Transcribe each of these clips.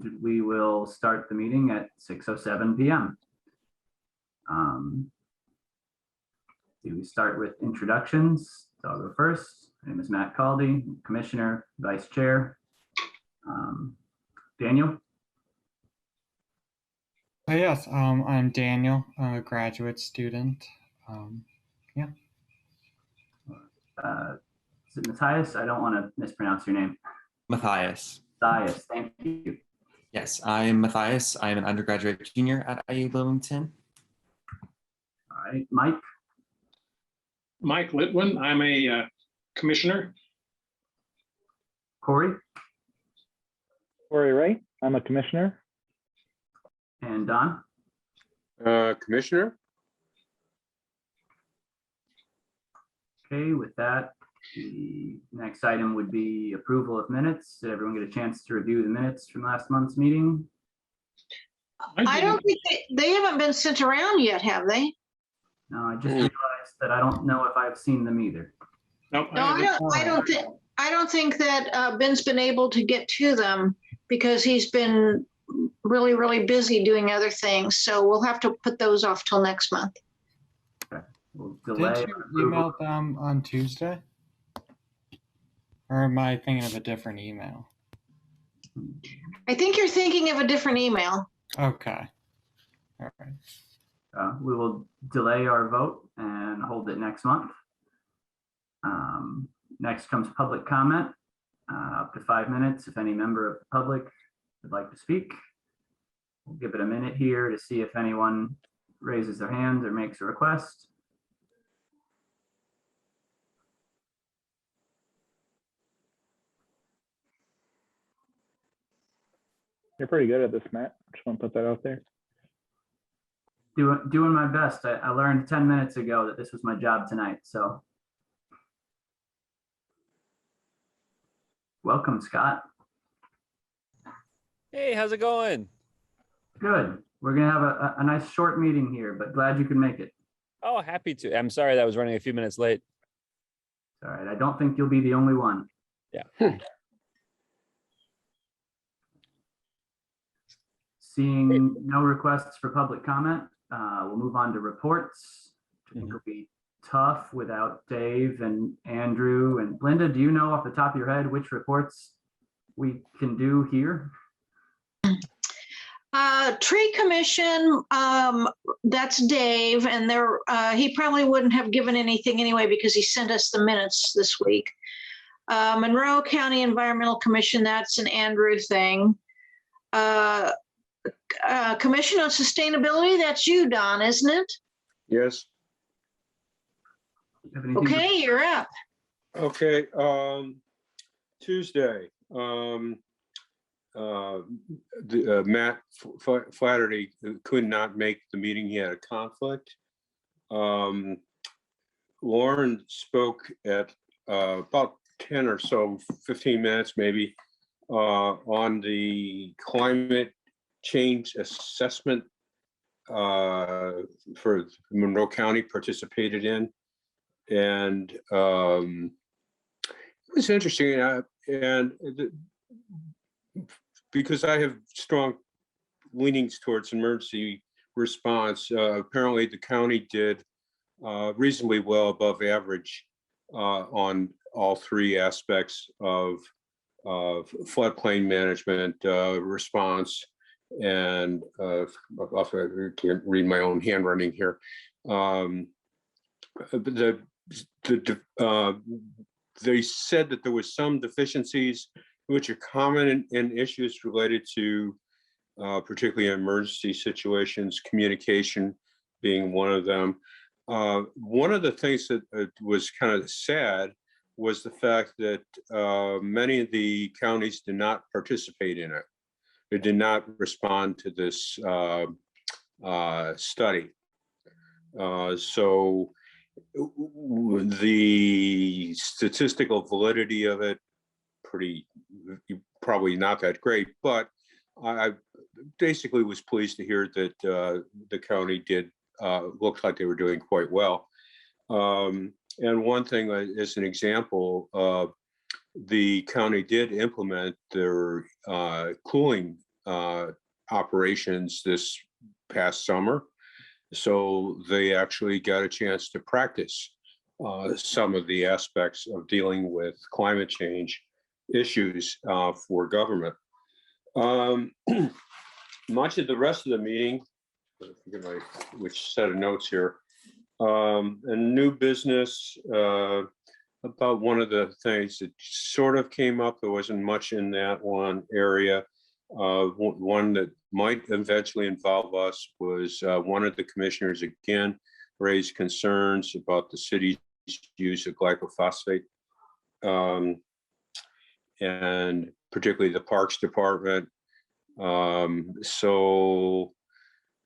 and we will start the meeting at 6:07 p.m. Do we start with introductions? So I'll go first. My name is Matt Caldy, Commissioner, Vice Chair. Daniel? Yes, I'm Daniel, I'm a graduate student. Yeah. Is it Matthias? I don't want to mispronounce your name. Matthias. Matthias, thank you. Yes, I'm Matthias. I'm an undergraduate junior at IU Bloomington. All right, Mike? Mike Litwin, I'm a commissioner. Corey? Corey Wright, I'm a commissioner. And Don? Commissioner. Okay, with that, the next item would be approval of minutes. Did everyone get a chance to review the minutes from last month's meeting? I don't think they haven't been sent around yet, have they? No, I just realized that I don't know if I've seen them either. Nope, No, I don't think that Ben's been able to get to them because he's been really, really busy doing other things. So we'll have to put those off till next month. We'll delay. Did you email them on Tuesday? Or am I thinking of a different email? I think you're thinking of a different email. Okay. All right. We will delay our vote and hold it next month. Next comes public comment, up to 5 minutes if any member of the public would like to speak. We'll give it a minute here to see if anyone raises their hand or makes a request. You're pretty good at this, Matt. Just want to put that out there. Doing my best. I learned 10 minutes ago that this was my job tonight, so. Welcome, Scott. Hey, how's it going? Good. We're gonna have a nice short meeting here, but glad you could make it. Oh, happy to. I'm sorry that I was running a few minutes late. All right, I don't think you'll be the only one. Yeah. Seeing no requests for public comment, we'll move on to reports. I think it'll be tough without Dave and Andrew and Linda. Do you know off the top of your head which reports we can do here? Tree Commission, that's Dave, and he probably wouldn't have given anything anyway because he sent us the minutes this week. Monroe County Environmental Commission, that's an Andrew thing. Commission on Sustainability, that's you, Don, isn't it? Yes. Okay, you're up. Okay. Tuesday. Matt Flaherty could not make the meeting. He had a conflict. Lauren spoke at about 10 or so, 15 minutes maybe, on the climate change assessment for Monroe County participated in. And it was interesting. Because I have strong leanings towards emergency response, apparently the county did reasonably well above average on all three aspects of floodplain management response. And I can't read my own handwriting here. They said that there was some deficiencies which are common in issues related to particularly emergency situations, communication being one of them. One of the things that was kind of sad was the fact that many of the counties did not participate in it. They did not respond to this study. So the statistical validity of it, probably not that great, but I basically was pleased to hear that the county did looked like they were doing quite well. And one thing, as an example, the county did implement their cooling operations this past summer. So they actually got a chance to practice some of the aspects of dealing with climate change issues for government. Much of the rest of the meeting, which set of notes here, a new business about one of the things that sort of came up. There wasn't much in that one area. One that might eventually involve us was one of the commissioners again raised concerns about the city's use of glyphosate, and particularly the Parks Department. So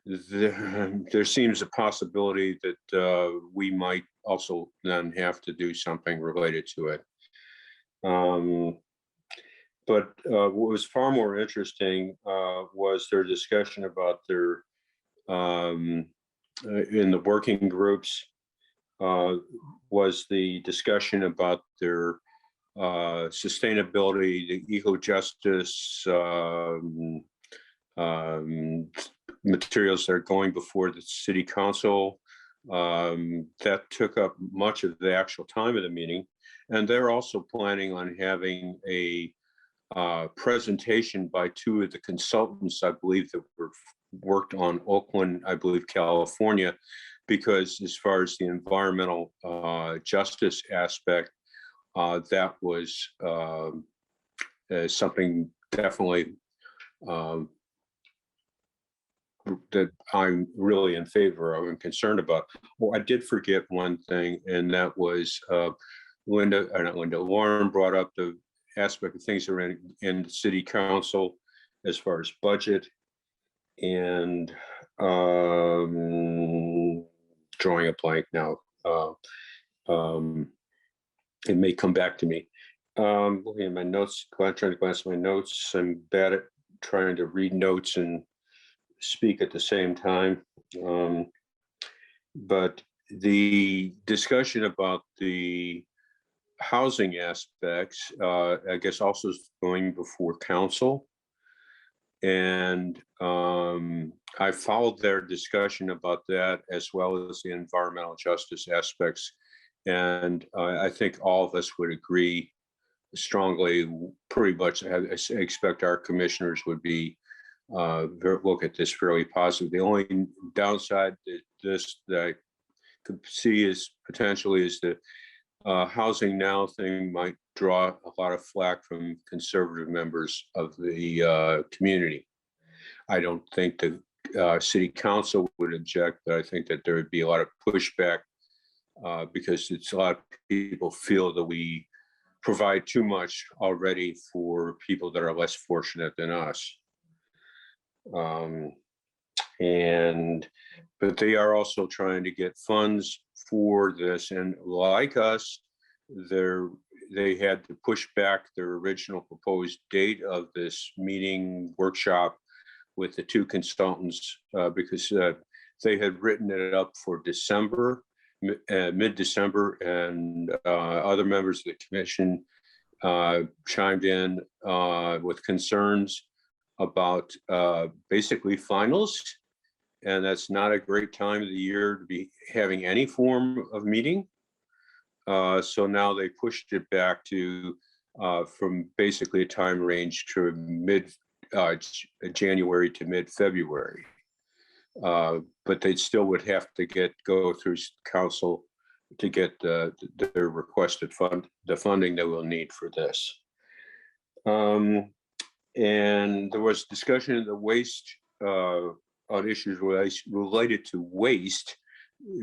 there seems a possibility that we might also then have to do something related to it. But what was far more interesting was their discussion about their, in the working groups, was the discussion about their sustainability, the eco-justice materials that are going before the city council. That took up much of the actual time of the meeting. And they're also planning on having a presentation by two of the consultants, I believe, that worked on Oakland, I believe, California, because as far as the environmental justice aspect, that was something definitely that I'm really in favor of and concerned about. Well, I did forget one thing, and that was Lauren brought up the aspect of things that are in the city council as far as budget and drawing a blank now. It may come back to me. Looking at my notes, trying to glance at my notes. I'm bad at trying to read notes and speak at the same time. But the discussion about the housing aspects, I guess, also is going before council. And I followed their discussion about that, as well as the environmental justice aspects. And I think all of us would agree strongly, pretty much. I expect our commissioners would be look at this fairly positive. The only downside that I could see is potentially is the housing now thing might draw a lot of flack from conservative members of the community. I don't think the city council would object, but I think that there would be a lot of pushback because it's a lot of people feel that we provide too much already for people that are less fortunate than us. But they are also trying to get funds for this, and like us, they had to push back their original proposed date of this meeting workshop with the two consultants because they had written it up for December, mid-December, and other members of the commission chimed in with concerns about basically finals. And that's not a great time of the year to be having any form of meeting. So now they pushed it back to from basically a time range to mid-January to mid-February. But they still would have to go through council to get their requested the funding they will need for this. And there was discussion of the waste on issues related to waste,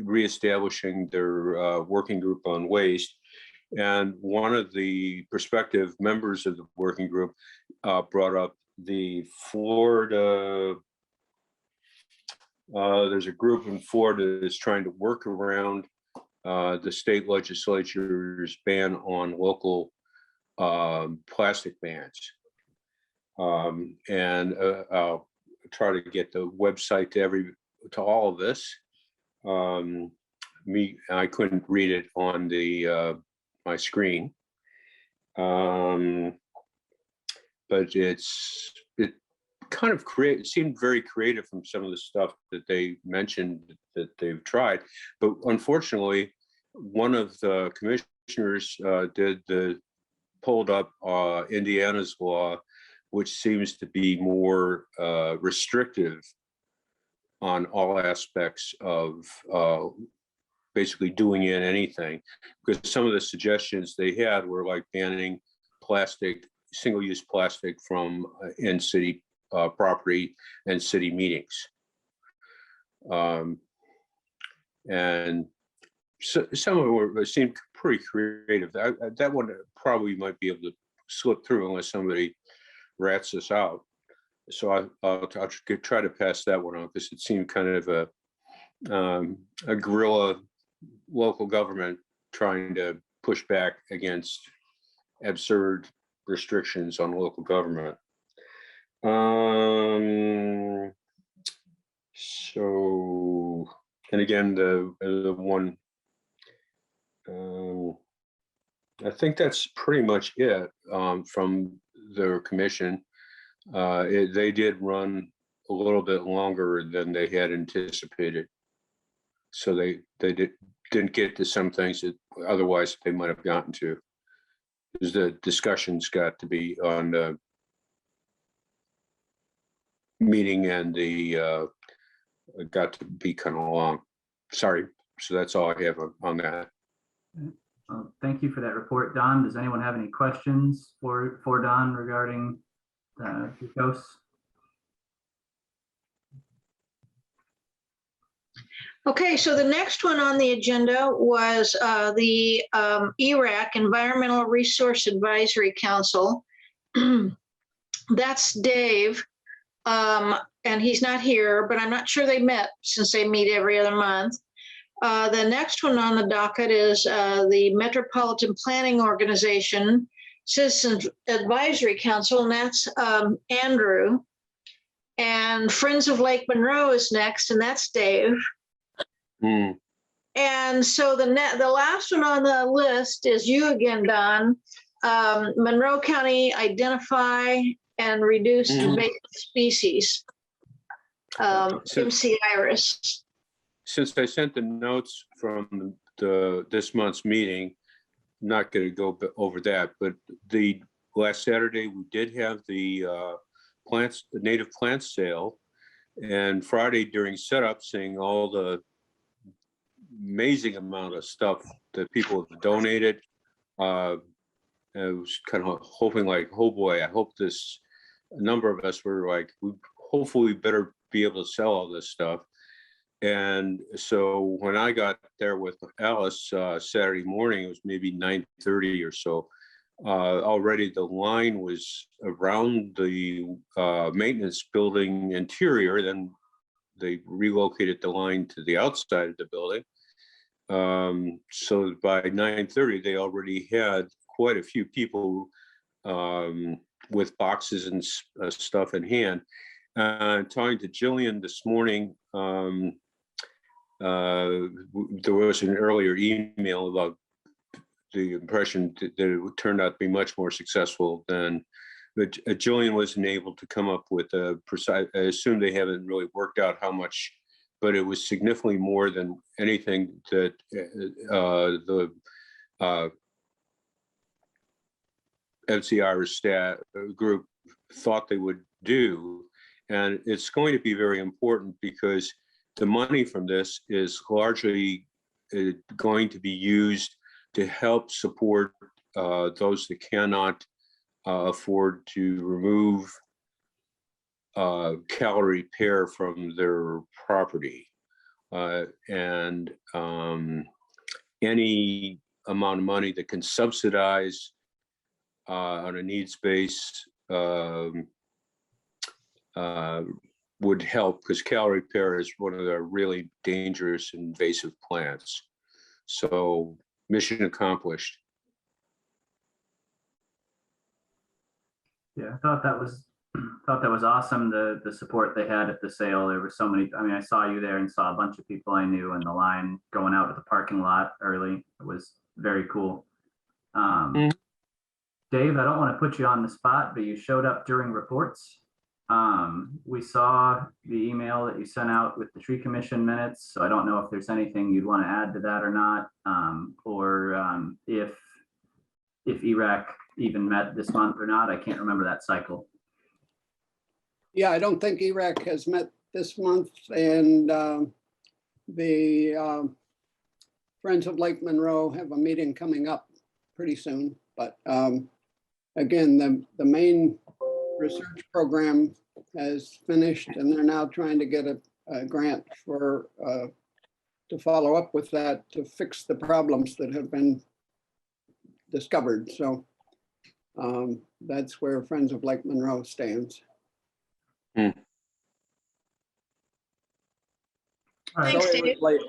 reestablishing their working group on waste. And one of the prospective members of the working group brought up the Florida, there's a group in Florida that's trying to work around the state legislature's ban on local plastic bans. And I'll try to get the website to all of this. I couldn't read it on the my screen, but it kind of seemed very creative from some of the stuff that they mentioned that they've tried. But unfortunately, one of the commissioners pulled up Indiana's law, which seems to be more restrictive on all aspects of basically doing anything. Because some of the suggestions they had were like banning plastic, single-use plastic from in city property and city meetings. And so some of them seemed pretty creative. That one probably might be able to slip through unless somebody rats us out. So I'll try to pass that one on because it seemed kind of a guerrilla local government trying to push back against absurd restrictions on local government. So, and again, the one, I think that's pretty much it from their commission. They did run a little bit longer than they had anticipated. So they didn't get to some things that otherwise they might have gotten to. Because the discussions got to be on the meeting and the got to be kind of long. Sorry. So that's all I have on that. Well, thank you for that report, Don. Does anyone have any questions for Don regarding ghosts? Okay, so the next one on the agenda was the ERAC, Environmental Resource Advisory Council. That's Dave, and he's not here, but I'm not sure they met since they meet every other month. The next one on the docket is the Metropolitan Planning Organization Citizens Advisory Council, and that's Andrew. And Friends of Lake Monroe is next, and that's Dave. And so the last one on the list is you again, Don. Monroe County Identify and Reduce Invasive Species, MC Iris. Since I sent the notes from this month's meeting, I'm not going to go over that, but the last Saturday we did have the native plants sale, and Friday during setup, seeing all the amazing amount of stuff that people have donated. I was kind of hoping like, oh boy, I hope a number of us were like, hopefully we better be able to sell all this stuff. And so when I got there with Alice Saturday morning, it was maybe 9:30 or so. Already the line was around the maintenance building interior. Then they relocated the line to the outside of the building. So by 9:30, they already had quite a few people with boxes and stuff in hand. Talking to Jillian this morning, there was an earlier email about the impression that it turned out to be much more successful than, but Jillian wasn't able to come up with a precise, I assume they haven't really worked out how much, but it was significantly more than anything that the NCR staff group thought they would do. And it's going to be very important because the money from this is largely going to be used to help support those that cannot afford to remove calorie repair from their property. And any amount of money that can subsidize on a needs base would help, because calorie repair is one of the really dangerous invasive plants. So mission accomplished. Yeah, I thought that was awesome. The support they had at the sale. There were so many. I mean, I saw you there and saw a bunch of people I knew in the line going out to the parking lot early. It was very cool. Dave, I don't want to put you on the spot, but you showed up during reports. We saw the email that you sent out with the tree commission minutes, so I don't know if there's anything you'd want to add to that or not, or if ERAC even met this month or not. I can't remember that cycle. Yeah, I don't think ERAC has met this month, and the Friends of Lake Monroe have a meeting coming up pretty soon. But again, the main research program has finished, and they're now trying to get a grant for to follow up with that to fix the problems that have been discovered. So that's where Friends of Lake Monroe stands. All right. Thanks, Sorry it was Dave. late.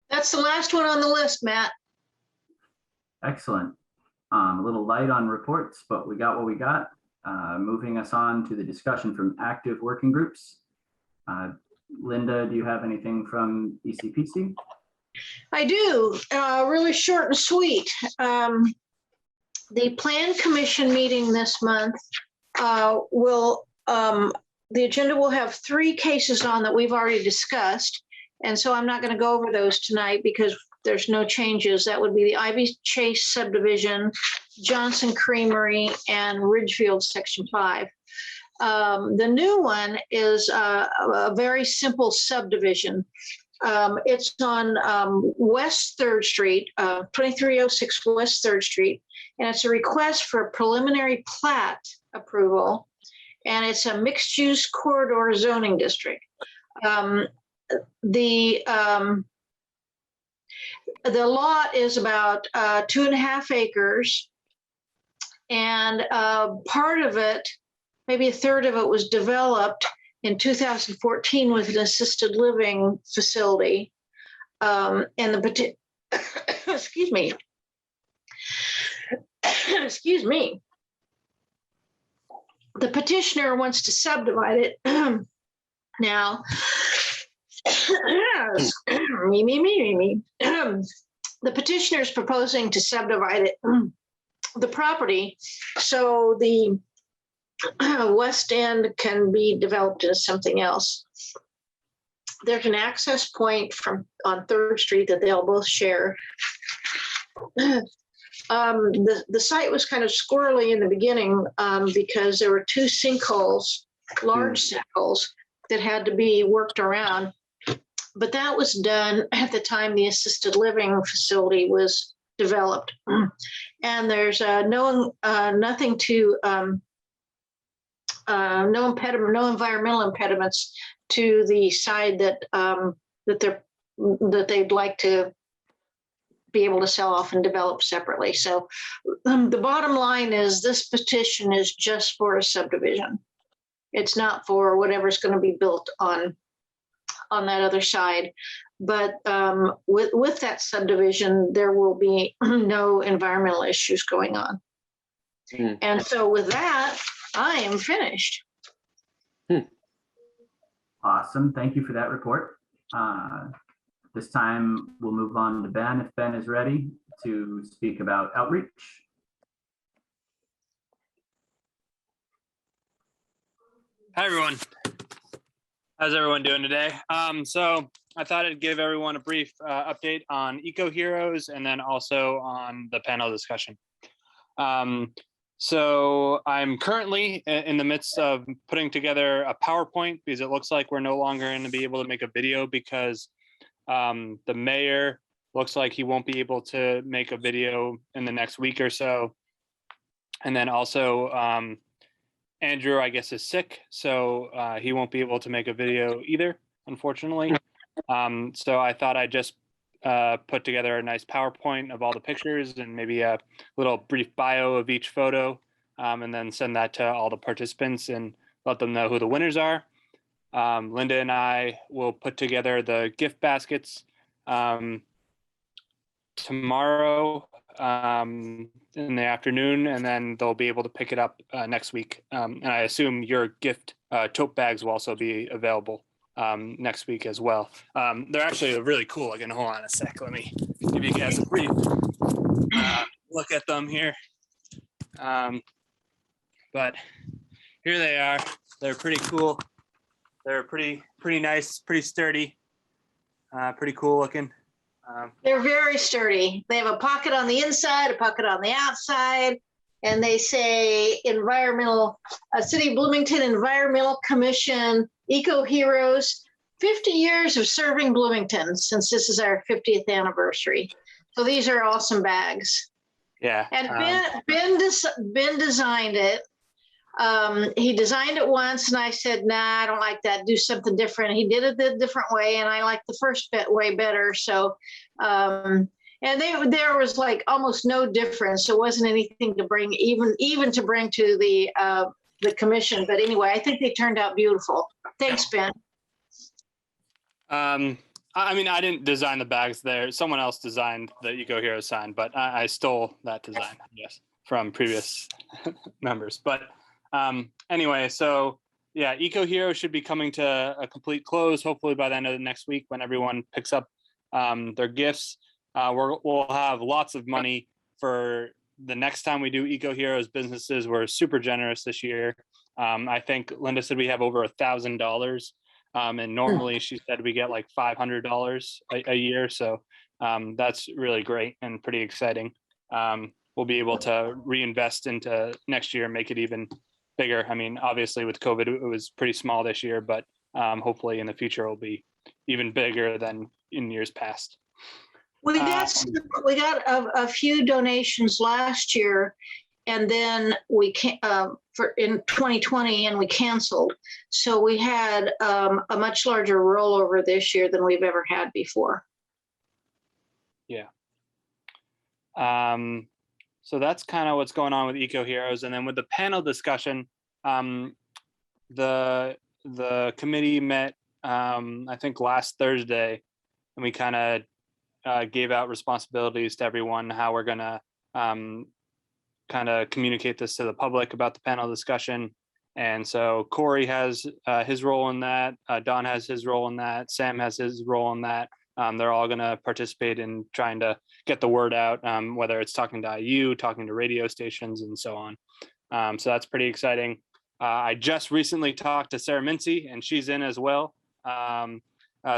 That's the last one on the list, Matt. Excellent. A little light on reports, but we got what we got. Moving us on to the discussion from active working groups. Linda, do you have anything from ECPC? I do, really short and sweet. The Plan Commission meeting this month the agenda will have 3 cases on that we've already discussed. And so I'm not going to go over those tonight because there's no changes. That would be the Ivy Chase subdivision, Johnson Creamery, and Ridgefield Section 5. The new one is a very simple subdivision. It's on West 3rd Street, 2306 West 3rd Street, and it's a request for a preliminary plat approval, and it's a mixed-use corridor zoning district. The lot is about 2.5 acres, and part of it, maybe a third of it, was developed in 2014 with an assisted living facility. And excuse me. Excuse me. The petitioner wants to subdivide it now. The petitioner is proposing to subdivide it, the property, so the west end can be developed as something else. There's an access point on 3rd Street that they'll both share. The site was kind of squirrely in the beginning because there were 2 sinkholes, large sinkholes, that had to be worked around. But that was done at the time the assisted living facility was developed. And there's nothing to no environmental impediments to the side that they'd like to be able to sell off and develop separately. So the bottom line is this petition is just for a subdivision. It's not for whatever's going to be built on that other side. But with that subdivision, there will be no environmental issues going on. And so with that, I am finished. Awesome. Thank you for that report. This time we'll move on to Ben, if Ben is ready to speak about outreach. Hi, everyone. How's everyone doing today? So I thought I'd give everyone a brief update on Eco Heroes and then also on the panel discussion. So I'm currently in the midst of putting together a PowerPoint because it looks like we're no longer going to be able to make a video because the mayor looks like he won't be able to make a video in the next week or so. And then also Andrew, I guess, is sick, so he won't be able to make a video either, unfortunately. So I thought I'd just put together a nice PowerPoint of all the pictures and maybe a little brief bio of each photo, and then send that to all the participants and let them know who the winners are. Linda and I will put together the gift baskets tomorrow in the afternoon, and then they'll be able to pick it up next week. And I assume your gift tote bags will also be available next week as well. They're actually really cool. Again, hold on a sec. Let me give you guys a brief look at them here. But here they are. They're pretty cool. They're pretty nice, pretty sturdy, pretty cool looking. They're very sturdy. They have a pocket on the inside, a pocket on the outside, and they say City of Bloomington Environmental Commission, Eco Heroes, 50 years of serving Bloomington since this is our 50th anniversary. So these are awesome bags. Yeah. And Ben designed it. He designed it once and I said, nah, I don't like that. Do something different. He did it the different way and I like the first way better. So, and there was like almost no difference. It wasn't anything to bring, even to bring to the commission. But anyway, I think they turned out beautiful. Thanks, Ben. I mean, I didn't design the bags there. Someone else designed the Eco Hero sign, but I stole that design, yes, from previous members. But anyway, so yeah, Eco Hero should be coming to a complete close, hopefully by the end of the next week when everyone picks up their gifts. We'll have lots of money for the next time we do Eco Heroes. Businesses were super generous this year. I think Linda said we have over $1,000. And normally she said we get like $500 a year. So that's really great and pretty exciting. We'll be able to reinvest into next year and make it even bigger. I mean, obviously with COVID, it was pretty small this year, but hopefully in the future it'll be even bigger than in years past. We got a few donations last year, and then we in 2020, and we canceled. So we had a much larger rollover this year than we've ever had before. Yeah. So that's kind of what's going on with Eco Heroes, and then with the panel discussion, the committee met I think last Thursday, and we kind of gave out responsibilities to everyone, how we're gonna kind of communicate this to the public about the panel discussion. And so Corey has his role in that, Don has his role in that, Sam has his role in that. They're all going to participate in trying to get the word out, whether it's talking to IU, talking to radio stations, and so on. So that's pretty exciting. I just recently talked to Sarah Mincy, and she's in as well.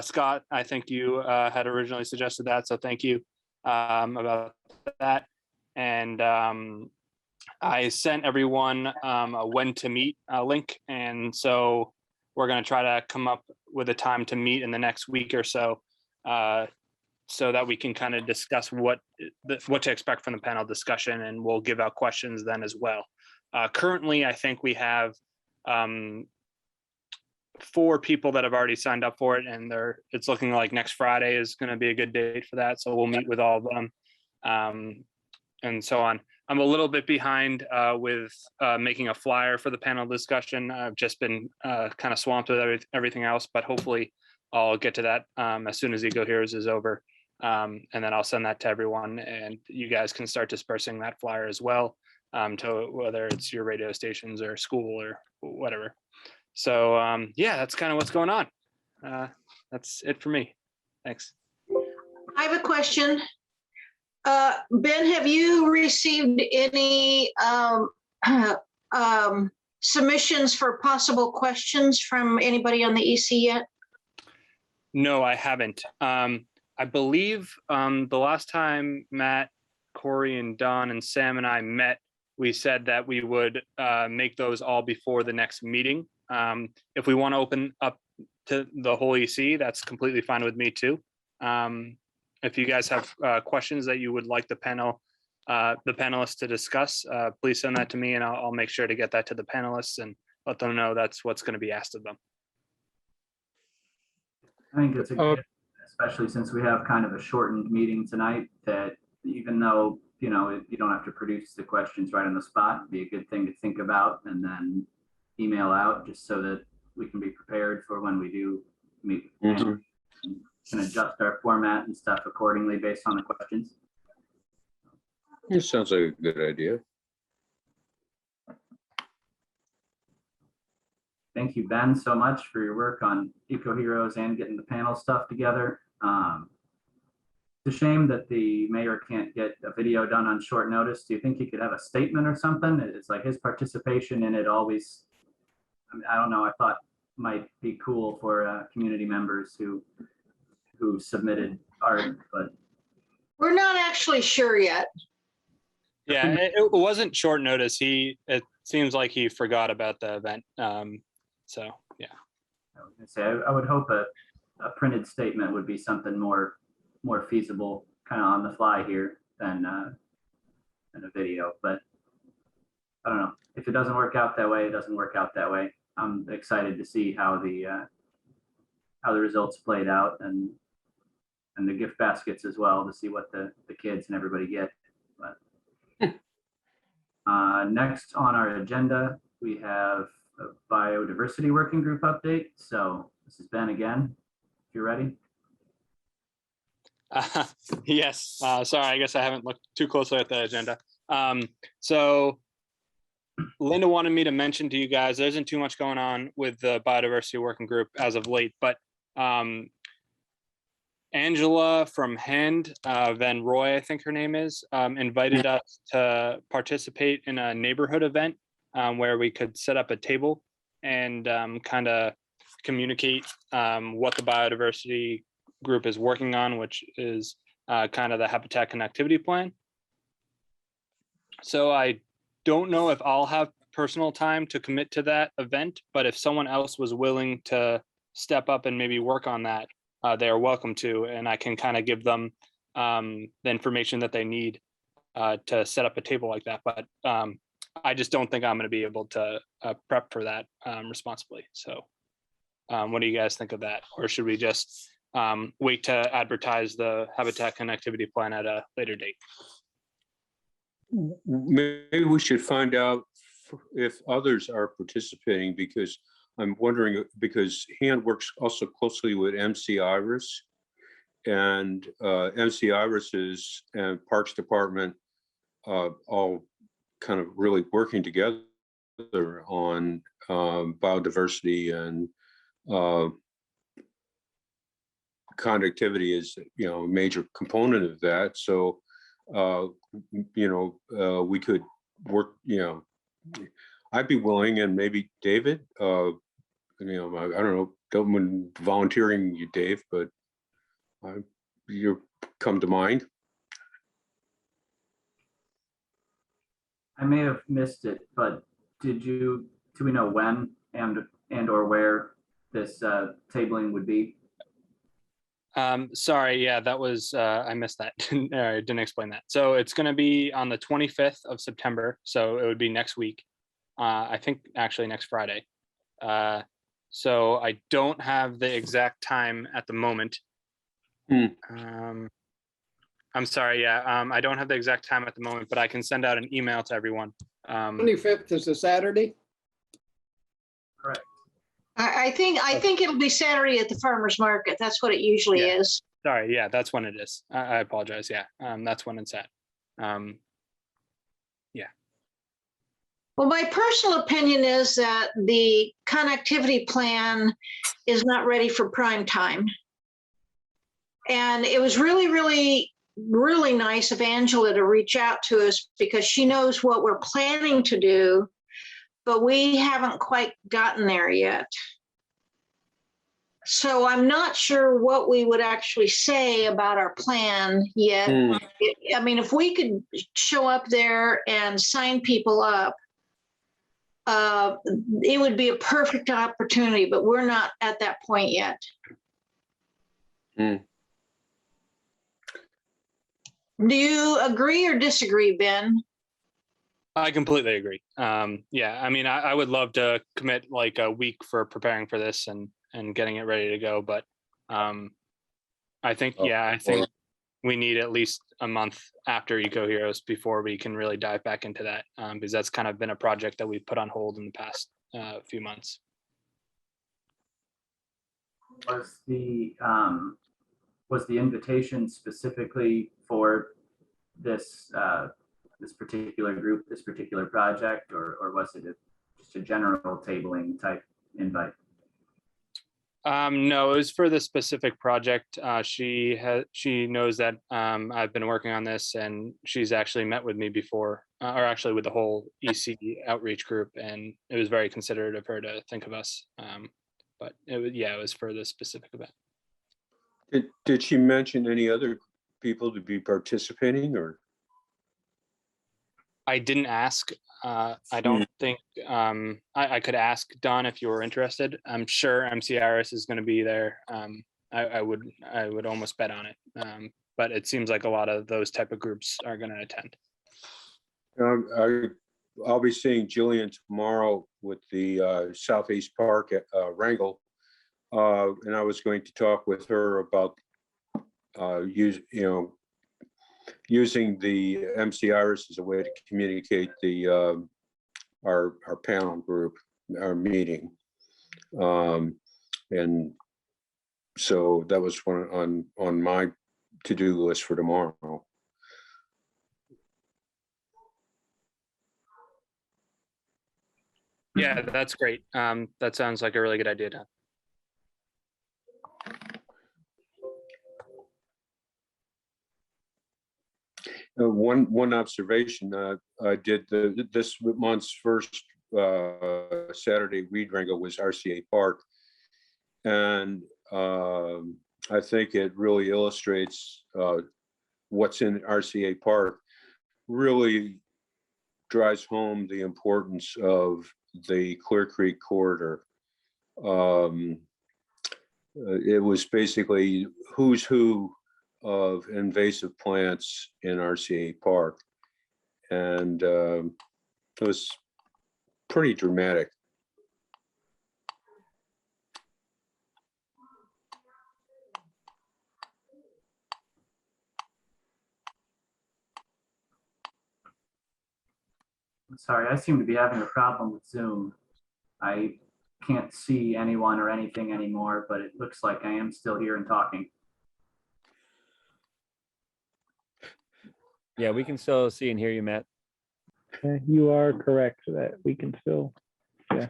Scott, I think you had originally suggested that, so thank you about that. And I sent everyone a when to meet link, and so we're going to try to come up with a time to meet in the next week or so, so that we can kind of discuss what to expect from the panel discussion, and we'll give out questions then as well. Currently, I think we have 4 people that have already signed up for it, and it's looking like next Friday is going to be a good date for that. So we'll meet with all of them, and so on. I'm a little bit behind with making a flyer for the panel discussion. I've just been kind of swamped with everything else, but hopefully I'll get to that as soon as Eco Heroes is over. And then I'll send that to everyone, and you guys can start dispersing that flyer as well, to whether it's your radio stations or school or whatever. So yeah, that's kind of what's going on. That's it for me. Thanks. I have a question. Ben, have you received any submissions for possible questions from anybody on the EC yet? No, I haven't. I believe the last time Matt, Corey, and Don, and Sam and I met, we said that we would make those all before the next meeting. If we want to open up to the whole EC, that's completely fine with me too. If you guys have questions that you would like the panelists to discuss, please send that to me, and I'll make sure to get that to the panelists and let them know that's what's going to be asked of them. I think it's a good, especially since we have kind of a shortened meeting tonight, that even though, you know, you don't have to produce the questions right on the spot, it'd be a good thing to think about and then email out, just so that we can be prepared for when we do meet. Mm-hmm. Can adjust our format and stuff accordingly based on the questions. It sounds like a good idea. Thank you, Ben, so much for your work on Eco Heroes and getting the panel stuff together. It's a shame that the mayor can't get a video done on short notice. Do you think he could have a statement or something? It's like his participation in it always I mean, I don't know, I thought might be cool for community members who submitted art, but We're not actually sure yet. Yeah, it wasn't short notice. It seems like he forgot about the event. So yeah. I was gonna say, I would hope a printed statement would be something more feasible, kind of on the fly here than a video, but I don't know. If it doesn't work out that way, it doesn't work out that way. I'm excited to see how the results played out and the gift baskets as well, to see what the kids and everybody get. But next on our agenda, we have a biodiversity working group update. So this is Ben again, if you're ready. Yes, sorry, I guess I haven't looked too closely at the agenda. So Linda wanted me to mention to you guys, there isn't too much going on with the biodiversity working group as of late, but Angela from Hand, Van Roy, I think her name is, invited us to participate in a neighborhood event where we could set up a table and kind of communicate what the biodiversity group is working on, which is kind of the habitat connectivity plan. So I don't know if I'll have personal time to commit to that event, but if someone else was willing to step up and maybe work on that, they are welcome to, and I can kind of give them the information that they need to set up a table like that. But I just don't think I'm going to be able to prep for that responsibly. So what do you guys think of that? Or should we just wait to advertise the habitat connectivity plan at a later date? Maybe we should find out if others are participating, because I'm wondering, because Hand works also closely with MC Iris, and MC Iris and Parks Department all kind of really working together on biodiversity, and conductivity is, a major component of that. So we could work, I'd be willing, and maybe David, I don't know, don't mind volunteering you, Dave, but you come to mind. I may have missed it, but do we know when and or where this tabling would be? Sorry, yeah, that was, I missed that. I didn't explain that. So it's going to be on the 25th of September. So it would be next week. I think actually next Friday. So I don't have the exact time at the moment. I'm sorry, yeah, I don't have the exact time at the moment, but I can send out an email to everyone. 25th is a Saturday? Correct. I think it'll be Saturday at the farmer's market. That's what it usually Yeah. is. Sorry, yeah, that's when it is. I apologize. Yeah, that's when it's at. Well, my personal opinion is that the connectivity plan is not ready for prime time. And it was really, really, really nice of Angela to reach out to us, because she knows what we're planning to do, but we haven't quite gotten there yet. So I'm not sure what we would actually say about our plan yet. I mean, if we could show up there and sign people up, it would be a perfect opportunity, but we're not at that point yet. Do you agree or disagree, Ben? I completely agree. Yeah, I mean, I would love to commit like a week for preparing for this and getting it ready to go, but I think, I think we need at least a month after Eco Heroes before we can really dive back into that, because that's kind of been a project that we've put on hold in the past few months. Was the invitation specifically for this this particular group, this particular project, or was it just a general tabling type invite? No, it was for this specific project. She knows that I've been working on this, and she's actually met with me before, or actually with the whole EC outreach group, and it was very considerate of her to think of us. But it was for this specific event. Did she mention any other people to be participating, or? I didn't ask. I don't think I could ask Don if you were interested. I'm sure MC Iris is going to be there. I would almost bet on it. But it seems like a lot of those type of groups are going to attend. I'll be seeing Jillian tomorrow with the Southeast Park at Wrangell, and I was going to talk with her about using the MC Iris as a way to communicate the our panel group, our meeting, and so that was one on my to-do list for tomorrow. Yeah, that's great. That sounds like a really good idea, Don. One observation, I did this month's first Saturday Weed Wrangle was RCA Park, and I think it really illustrates what's in RCA Park. Really drives home the importance of the Clear Creek corridor. It was basically who's who of invasive plants in RCA Park, and it was pretty dramatic. Sorry, I seem to be having a problem with Zoom. I can't see anyone or anything anymore, but it looks like I am still here and talking. Yeah, we can still see and hear you, Matt. You are correct that we can still. I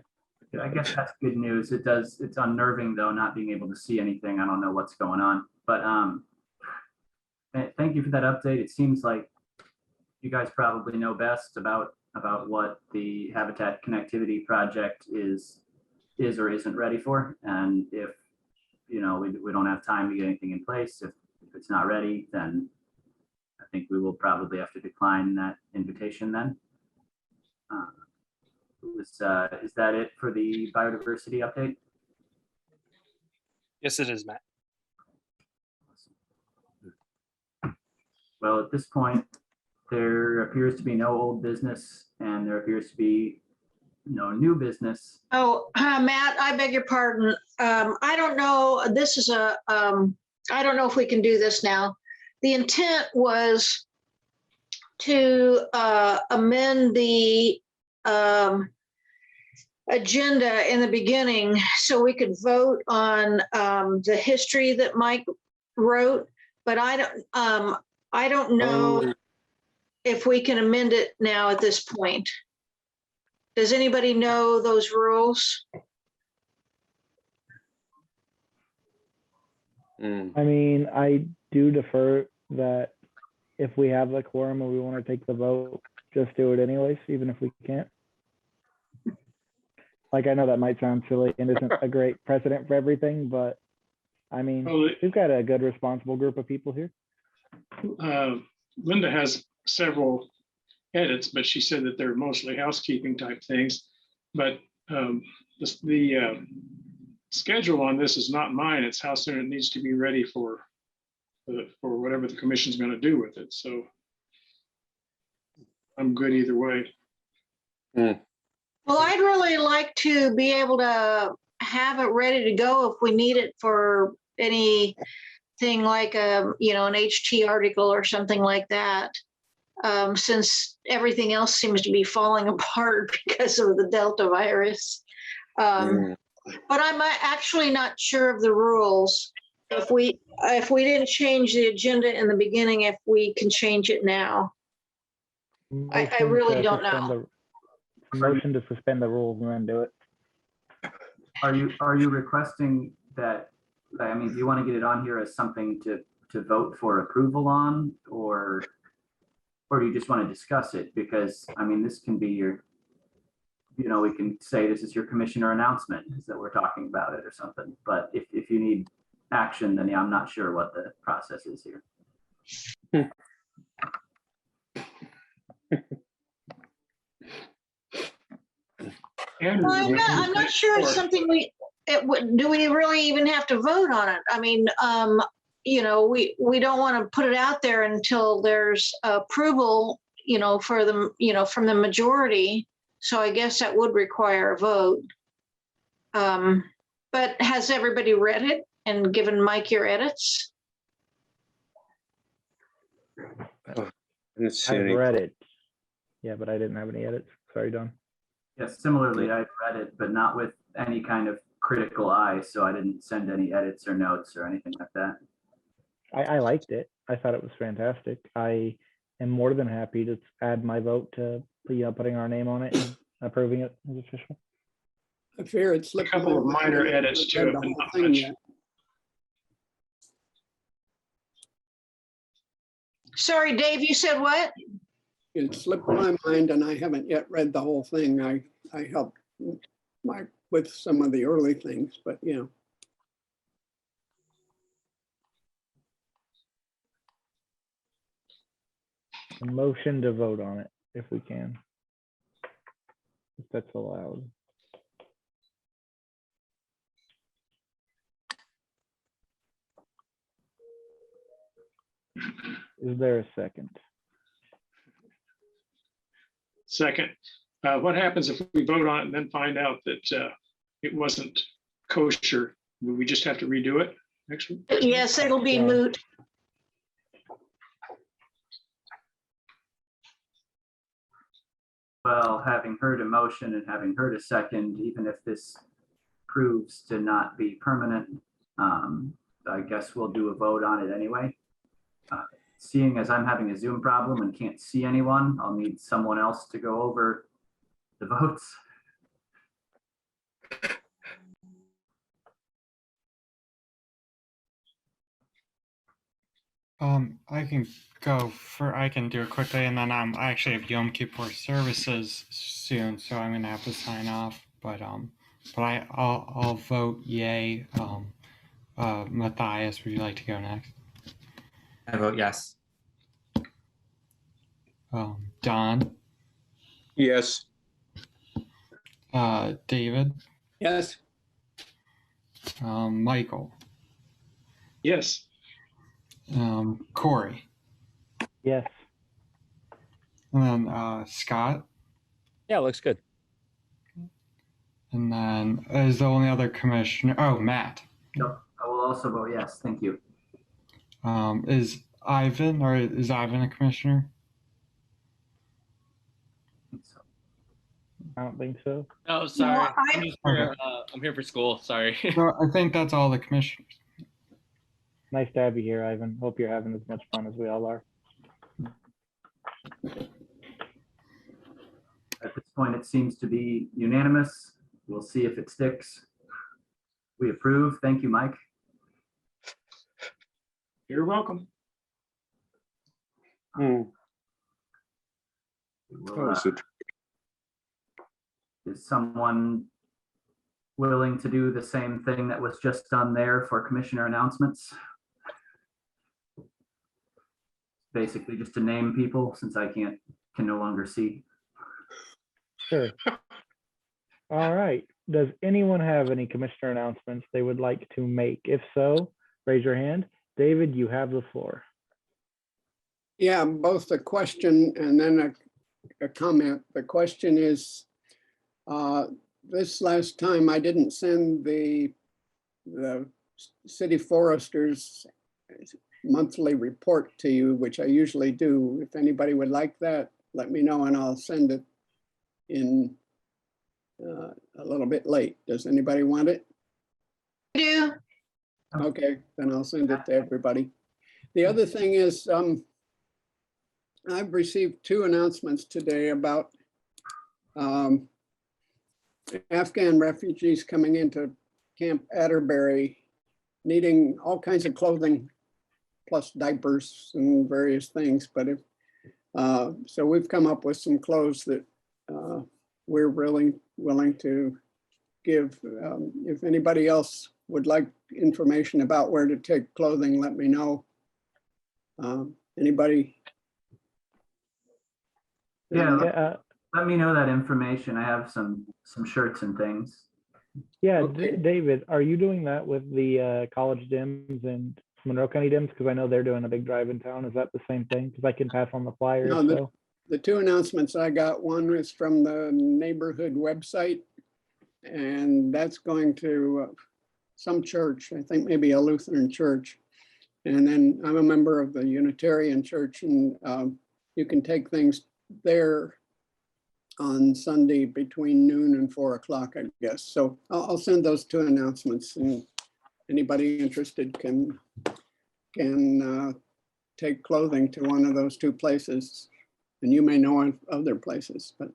guess that's good news. It's unnerving though, not being able to see anything. I don't know what's going on, but thank you for that update. It seems like you guys probably know best about what the Habitat Connectivity Project is or isn't ready for. And if, we don't have time to get anything in place, if it's not ready, then I think we will probably have to decline that invitation then. Is that it for the biodiversity update? Yes, it is, Matt. Well, at this point, there appears to be no old business and there appears to be no new business. Oh, Matt, I beg your pardon. I don't know. This is I don't know if we can do this now. The intent was to amend the agenda in the beginning so we could vote on the history that Mike wrote, but I don't know if we can amend it now at this point. Does anybody know those rules? I mean, I do defer that if we have the quorum and we want to take the vote, just do it anyways, even if we can't. Like, I know that might sound silly and isn't a great precedent for everything, but I mean, we've got a good, responsible group of people here. Linda has several edits, but she said that they're mostly housekeeping type things. But the schedule on this is not mine. It's how soon it needs to be ready for whatever the commission's going to do with it. So I'm good either way. Well, I'd really like to be able to have it ready to go if we need it for anything like an HT article or something like that. Since everything else seems to be falling apart because of the Delta virus. But I'm actually not sure of the rules. If we didn't change the agenda in the beginning, if we can change it now. I really don't know. Motion to suspend the rules and then do it. Are you requesting that, I mean, do you want to get it on here as something to vote for approval on, or do you just want to discuss it? Because, I mean, this can be your, we can say this is your commissioner announcement, is that we're talking about it or something. But if you need action, then yeah, I'm not sure what the process is here. Andrew, Well, I'm not sure it's something do we really even have to vote on it? I mean, we don't want to put it out there until there's approval, for the, from the majority. So I guess that would require a vote. But has everybody read it and given Mike your edits? Let's I've see. read it. Yeah, but I didn't have any edits. Sorry, Don. Yes, similarly, I read it, but not with any kind of critical eye, so I didn't send any edits or notes or anything like that. I liked it. I thought it was fantastic. I am more than happy to add my vote to putting our name on it and approving it as official. I fear it's a slipped. couple of my mind. minor I haven't edits to read it, the but whole not thing much. yet. Sorry, Dave, you said what? It slipped my mind and I haven't yet read the whole thing. I helped Mike with some of the early things, but yeah. A motion to vote on it if we can. If that's allowed. Is there a second? Second, what happens if we vote on it and then find out that it wasn't kosher? Will we just have to redo it next week? Yes, it'll be Yeah. moot. Well, having heard a motion and having heard a second, even if this proves to not be permanent, I guess we'll do a vote on it anyway. Seeing as I'm having a Zoom problem and can't see anyone, I'll need someone else to go over the votes. I can do it quickly, and then I actually have Yom Kippur services soon, so I'm gonna have to sign off. But I'll vote yay. Matthias, would you like to go next? I vote yes. Don, Yes. David, Yes, Michael, Yes, Corey, Yes. and then Scott, Yeah, looks good. and then is the only other commissioner. Oh, Matt. Yep, I will also vote yes, thank you. Is Ivan a commissioner? I don't think so. Oh, sorry. No, I'm here for school. Sorry. So I think that's all the commissioners. Nice to have you here, Ivan. Hope you're having as much fun as we all are. At this point, it seems to be unanimous. We'll see if it sticks. We approve. Thank you, Mike. you're welcome. We'll, Oh, so is someone willing to do the same thing that was just done there for commissioner announcements? Basically just to name people, since I can no longer see. Sure. All right. Does anyone have any commissioner announcements they would like to make? If so, raise your hand. David, you have the floor. yeah, both a question and then a comment. The question is, this last time I didn't send the city foresters monthly report to you, which I usually do. If anybody would like that, let me know and I'll send it in a little bit late. Does anybody want it? do. Okay, then I'll send it to everybody. The other thing is, I've received 2 announcements today about Afghan refugees coming into Camp Atterbury needing all kinds of clothing, plus diapers and various things. But if, so we've come up with some clothes that we're really willing to give. If anybody else would like information about where to take clothing, let me know. Anybody? Yeah, let me know that information. I have some shirts and things. Yeah, Okay. David, are you doing that with the college dims and Monroe County dims? Because I know they're doing a big drive in town. Is that the same thing? Because I can pass on the flyers. No, So the two announcements I got, one is from the neighborhood website, and that's going to some church, I think maybe a Lutheran church. And then I'm a member of the Unitarian Church, and you can take things there on Sunday between noon and 4 o'clock, I guess. So I'll send those two announcements, and anybody interested can take clothing to one of those two places. And you may know of other places, but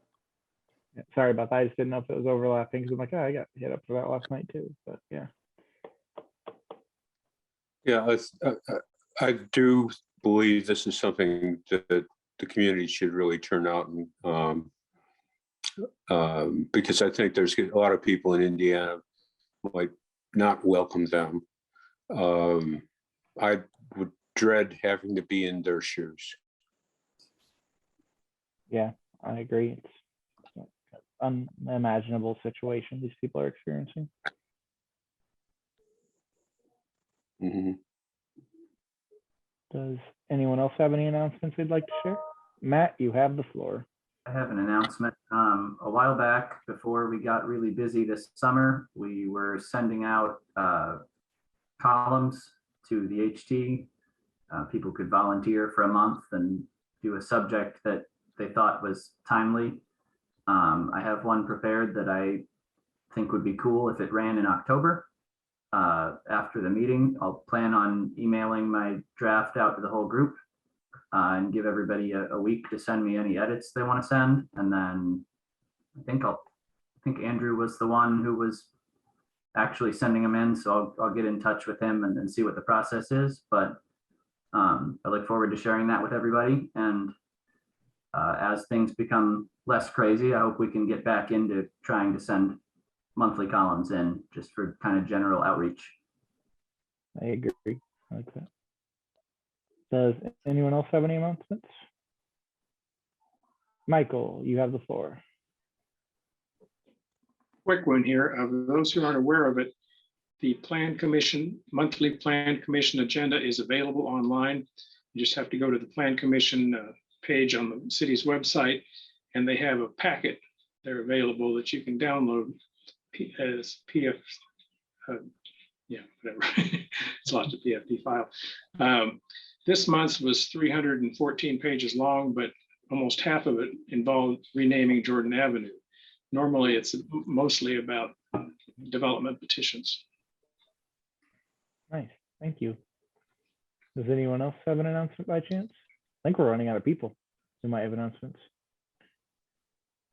yeah, sorry about that. I just didn't know if it was overlapping because I'm like, oh, I got hit up for that last night too. But yeah. Yeah, I do believe this is something that the community should really turn out and because I think there's a lot of people in Indiana might not welcome them. I would dread having to be in their shoes. Yeah, I agree. It's an unimaginable situation these people are experiencing. Mhm. Does anyone else have any announcements they'd like to share? Matt, you have the floor. I have an announcement. A while back, before we got really busy this summer, we were sending out columns to the HT. People could volunteer for a month and do a subject that they thought was timely. I have one prepared that I think would be cool if it ran in October. After the meeting, I'll plan on emailing my draft out to the whole group and give everybody a week to send me any edits they want to send. And then I think Andrew was the one who was actually sending them in. So I'll get in touch with him and see what the process is. But I look forward to sharing that with everybody. And as things become less crazy, I hope we can get back into trying to send monthly columns in just for kind of general outreach. I agree. I like that. Does anyone else have any announcements? Michael, you have the floor. Quick one here. Of those who aren't aware of it, the Plan Commission, monthly Plan Commission agenda is available online. You just have to go to the Plan Commission page on the city's website, and they have a packet there available that you can download as PDF. Yeah, whatever. It's lots of PFD file. This month's was 314 pages long, but almost half of it involved renaming Jordan Avenue. Normally, it's mostly about development petitions. Nice, thank you. Does anyone else have an announcement by chance? I think we're running out of people who might have announcements.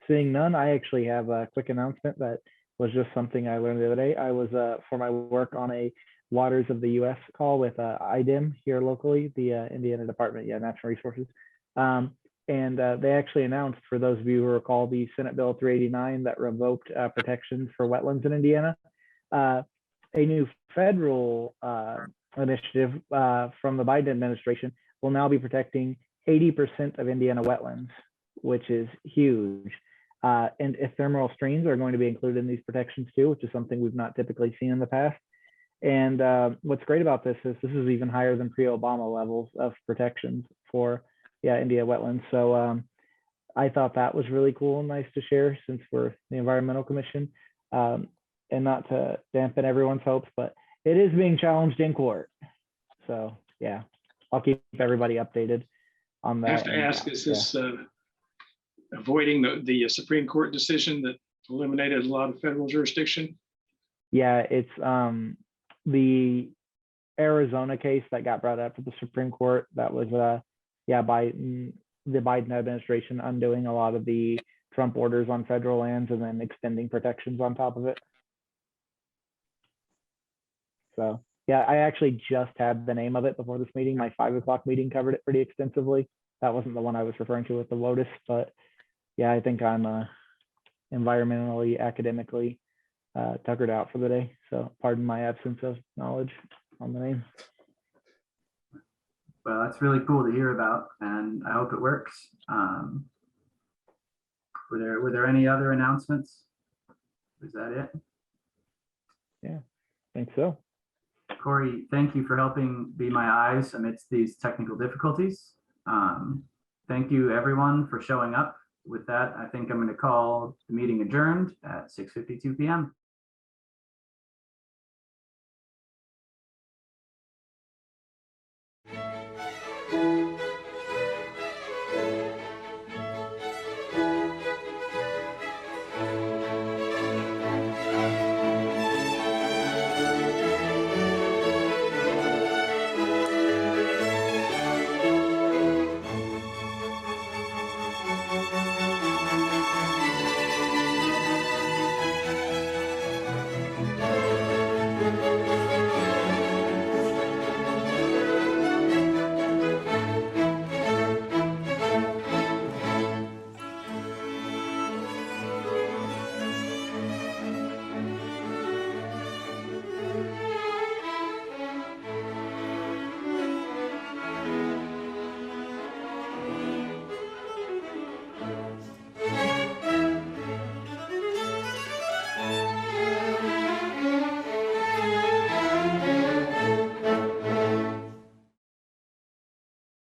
Seeing none, I actually have a quick announcement that was just something I learned the other day. I was for my work on a Waters of the US call with IDIM here locally, the Indiana Department, Natural Resources. And they actually announced, for those of you who recall, the Senate Bill 389 that revoked protections for wetlands in Indiana. A new federal initiative from the Biden administration will now be protecting 80% of Indiana wetlands, which is huge. And ephemeral streams are going to be included in these protections too, which is something we've not typically seen in the past. And what's great about this is even higher than pre-Obama levels of protections for India wetlands. So I thought that was really cool and nice to share since we're the Environmental Commission, and not to dampen everyone's hopes, but it is being challenged in court. So yeah, I'll keep everybody updated on that. I have to ask, is this avoiding the Supreme Court decision that eliminated a lot of federal jurisdiction? Yeah, it's the Arizona case that got brought up to the Supreme Court. That was Biden, the Biden administration undoing a lot of the Trump orders on federal lands and then extending protections on top of it. So Yeah, I actually just had the name of it before this meeting. My 5 o'clock meeting covered it pretty extensively. That wasn't the one I was referring to with the Lotus, but yeah, I think I'm environmentally, academically tuckered out for the day. So pardon my absence of knowledge on the name. Well, that's really cool to hear about, and I hope it works. Were there any other announcements? Is that it? Yeah, I think so. Corey, thank you for helping be my eyes amidst these technical difficulties. Thank you, everyone, for showing up. With that, I think I'm going to call the meeting adjourned at 6:52 p.m.